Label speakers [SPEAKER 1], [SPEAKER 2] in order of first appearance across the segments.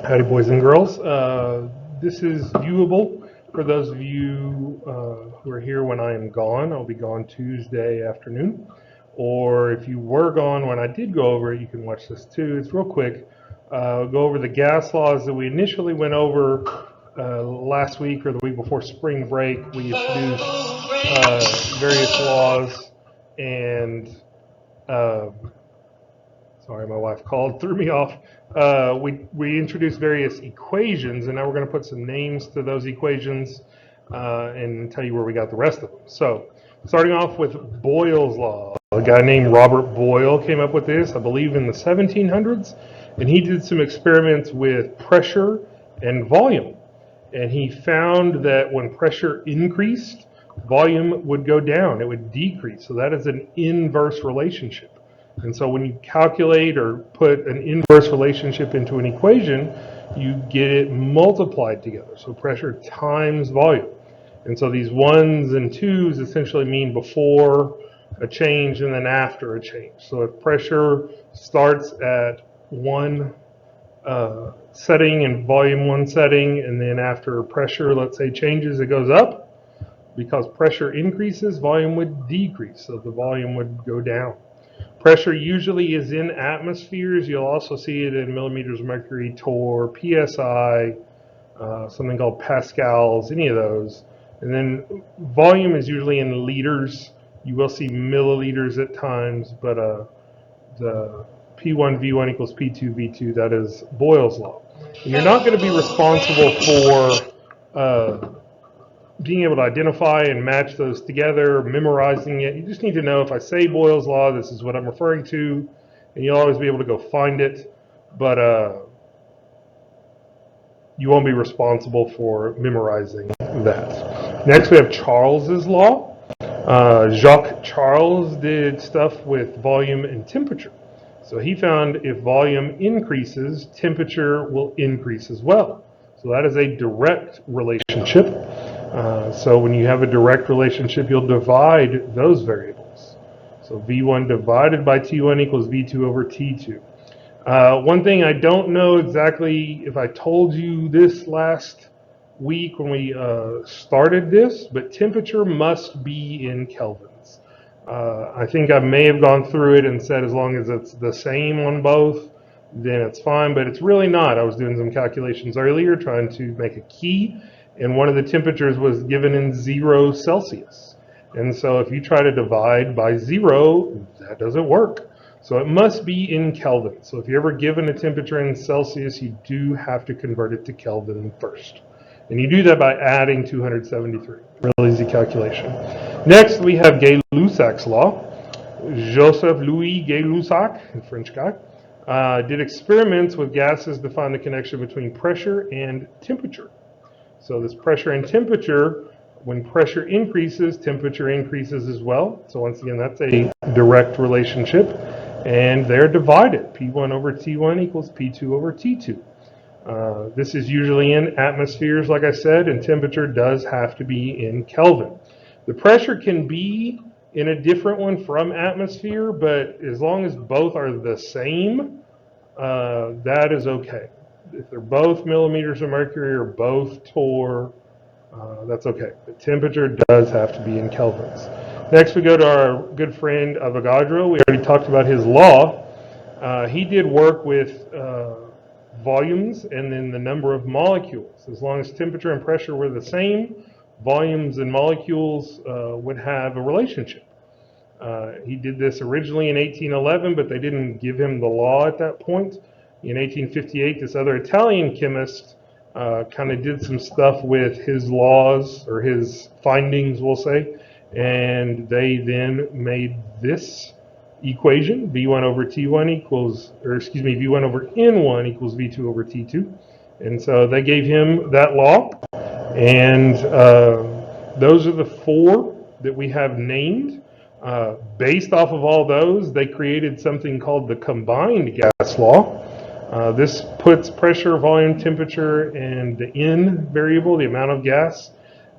[SPEAKER 1] Howdy, boys and girls. This is viewable for those of you who are here when I am gone. I'll be gone Tuesday afternoon. Or if you were gone when I did go over it, you can watch this too. It's real quick. Go over the gas laws that we initially went over last week or the week before spring break. We introduced various laws and sorry, my wife called, threw me off. We introduced various equations, and now we're going to put some names to those equations and tell you where we got the rest of them. So, starting off with Boyle's law. A guy named Robert Boyle came up with this, I believe, in the 1700s, and he did some experiments with pressure and volume. And he found that when pressure increased, volume would go down, it would decrease. So that is an inverse relationship. And so when you calculate or put an inverse relationship into an equation, you get it multiplied together. So pressure times volume. And so these ones and twos essentially mean before a change and then after a change. So if pressure starts at one setting and volume one setting, and then after pressure, let's say, changes, it goes up. Because pressure increases, volume would decrease. So the volume would go down. Pressure usually is in atmospheres. You'll also see it in millimeters of mercury, torr, psi, something called pascals, any of those. And then volume is usually in liters. You will see milliliters at times, but the P1 V1 equals P2 V2, that is Boyle's law. And you're not going to be responsible for being able to identify and match those together, memorizing it. You just need to know, if I say Boyle's law, this is what I'm referring to, and you'll always be able to go find it, but you won't be responsible for memorizing that. Next, we have Charles's law. Jacques Charles did stuff with volume and temperature. So he found if volume increases, temperature will increase as well. So that is a direct relationship. So when you have a direct relationship, you'll divide those variables. So V1 divided by T1 equals V2 over T2. One thing I don't know exactly if I told you this last week when we started this, but temperature must be in kelvins. I think I may have gone through it and said as long as it's the same on both, then it's fine, but it's really not. I was doing some calculations earlier trying to make a key, and one of the temperatures was given in 0 Celsius. And so if you try to divide by 0, that doesn't work. So it must be in Kelvin. So if you're ever given a temperature in Celsius, you do have to convert it to Kelvin first. And you do that by adding 273. Real easy calculation. Next, we have Gay-Lussac's law. Joseph Louis Gay-Lussac, a French guy, did experiments with gases to find the connection between pressure and temperature. So this pressure and temperature, when pressure increases, temperature increases as well. So once again, that's a direct relationship. And they're divided. P1 over T1 equals P2 over T2. This is usually in atmospheres, like I said, and temperature does have to be in Kelvin. The pressure can be in a different one from atmosphere, but as long as both are the same, that is okay. If they're both millimeters of mercury or both torr, that's okay. The temperature does have to be in kelvins. Next, we go to our good friend Avogadro. We already talked about his law. He did work with volumes and then the number of molecules. As long as temperature and pressure were the same, volumes and molecules would have a relationship. He did this originally in 1811, but they didn't give him the law at that point. In 1858, this other Italian chemist kind of did some stuff with his laws, or his findings, we'll say, and they then made this equation, V1 over T1 equals, or excuse me, V1 over N1 equals V2 over T2. And so they gave him that law, and those are the 4 that we have named. Based off of all those, they created something called the combined gas law. This puts pressure, volume, temperature, and the N variable, the amount of gas,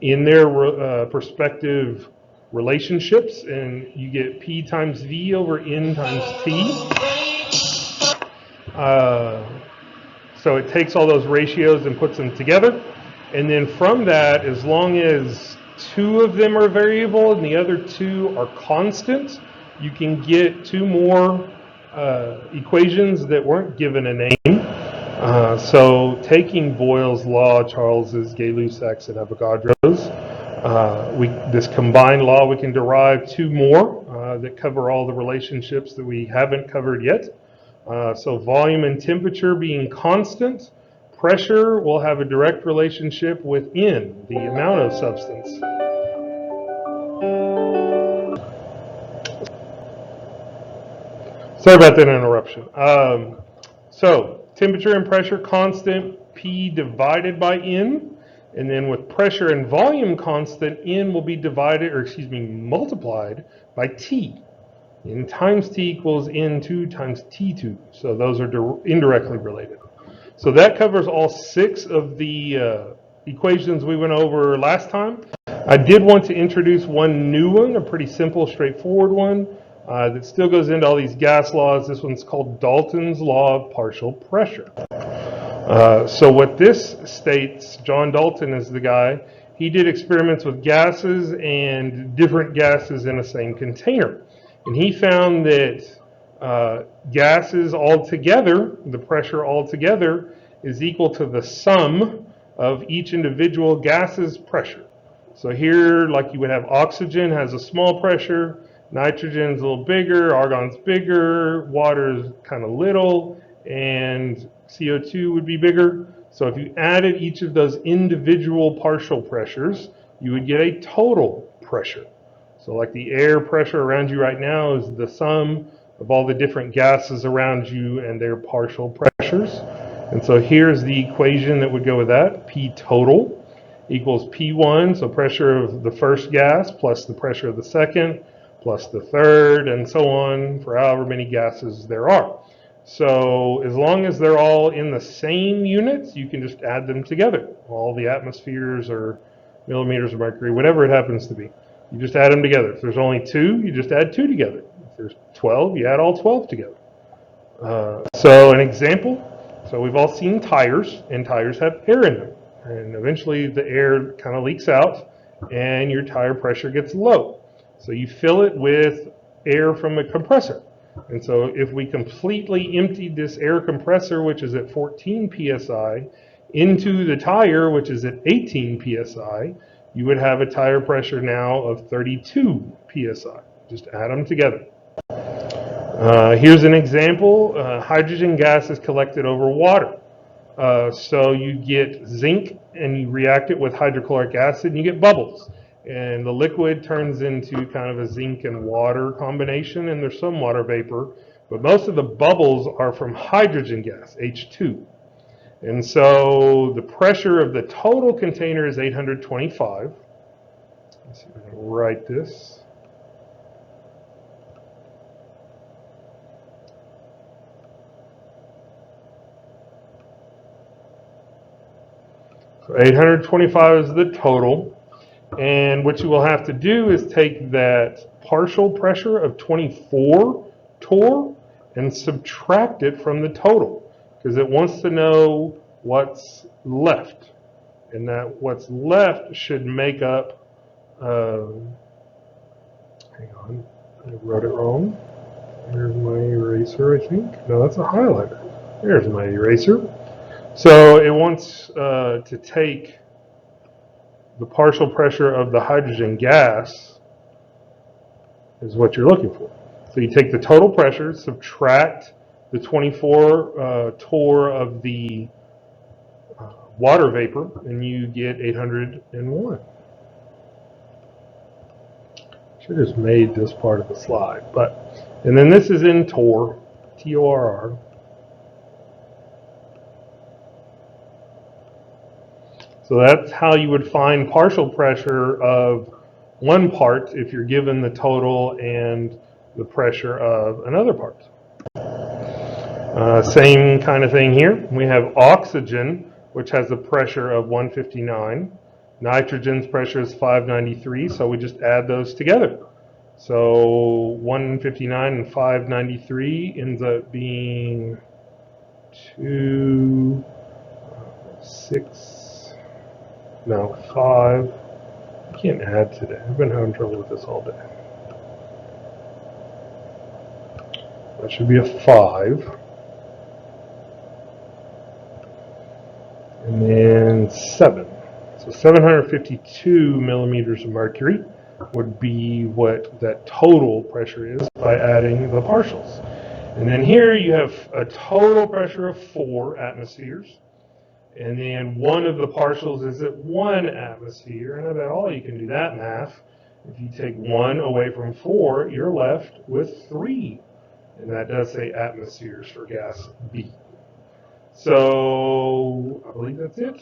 [SPEAKER 1] in their respective relationships, and you get P times V over N times T. So it takes all those ratios and puts them together. And then from that, as long as two of them are variable and the other two are constant, you can get two more equations that weren't given a name. So taking Boyle's law, Charles's, Gay-Lussac's, and Avogadro's, this combined law, we can derive two more that cover all the relationships that we haven't covered yet. So volume and temperature being constant, pressure will have a direct relationship with N, the amount of substance. Sorry about that interruption. So temperature and pressure constant, P divided by N. And then with pressure and volume constant, N will be multiplied by T. N times T equals N2 times T2. So those are indirectly related. So that covers all 6 of the equations we went over last time. I did want to introduce one new one, a pretty simple, straightforward one that still goes into all these gas laws. This one's called Dalton's Law of Partial Pressure. So what this states, John Dalton is the guy, he did experiments with gases and different gases in the same container. And he found that gases altogether, the pressure altogether, is equal to the sum of each individual gas's pressure. So here, like you would have oxygen has a small pressure, nitrogen's a little bigger, argon's bigger, water's kind of little, and CO2 would be bigger. So if you added each of those individual partial pressures, you would get a total pressure. So like the air pressure around you right now is the sum of all the different gases around you and their partial pressures. And so here's the equation that would go with that. P total equals P1, so pressure of the first gas plus the pressure of the second plus the third, and so on for however many gases there are. So as long as they're all in the same units, you can just add them together. All the atmospheres or millimeters of mercury, whatever it happens to be. You just add them together. If there's only 2, you just add 2 together. If there's 12, you add all 12 together. So an example, so we've all seen tires, and tires have air in them. And eventually the air kind of leaks out, and your tire pressure gets low. So you fill it with air from a compressor. And so if we completely emptied this air compressor, which is at 14 psi, into the tire, which is at 18 psi, you would have a tire pressure now of 32 psi. Just add them together. Here's an example. Hydrogen gas is collected over water. So you get zinc and you react it with hydrochloric acid and you get bubbles. And the liquid turns into kind of a zinc and water combination, and there's some water vapor, but most of the bubbles are from hydrogen gas, H2. And so the pressure of the total container is 825. Let's see if I can write this. So 825 is the total. And what you will have to do is take that partial pressure of 24 torr and subtract it from the total, because it wants to know what's left. And that what's left should make up, hang on, I wrote it wrong. There's my eraser, I think. No, that's a highlighter. There's my eraser. So it wants to take the partial pressure of the hydrogen gas is what you're looking for. So you take the total pressure, subtract the 24 torr of the water vapor, and you get 801. Should have just made this part of the slide, and then this is in torr, T-O-R-R. So that's how you would find partial pressure of one part if you're given the total and the pressure of another part. Same kind of thing here. We have oxygen, which has a pressure of 159. Nitrogen's pressure is 593, so we just add those together. So 159 and 593 ends up being 2 6, now 5. I can't add today. I've been having trouble with this all day. That should be a 5. And then 7. So 752 millimeters of mercury would be what that total pressure is by adding the partials. And then here you have a total pressure of 4 atmospheres. And then one of the partials is at 1 atmosphere. And I bet all you can do that math. If you take 1 away from 4, you're left with 3. And that does say atmospheres for gas B. So I believe that's it.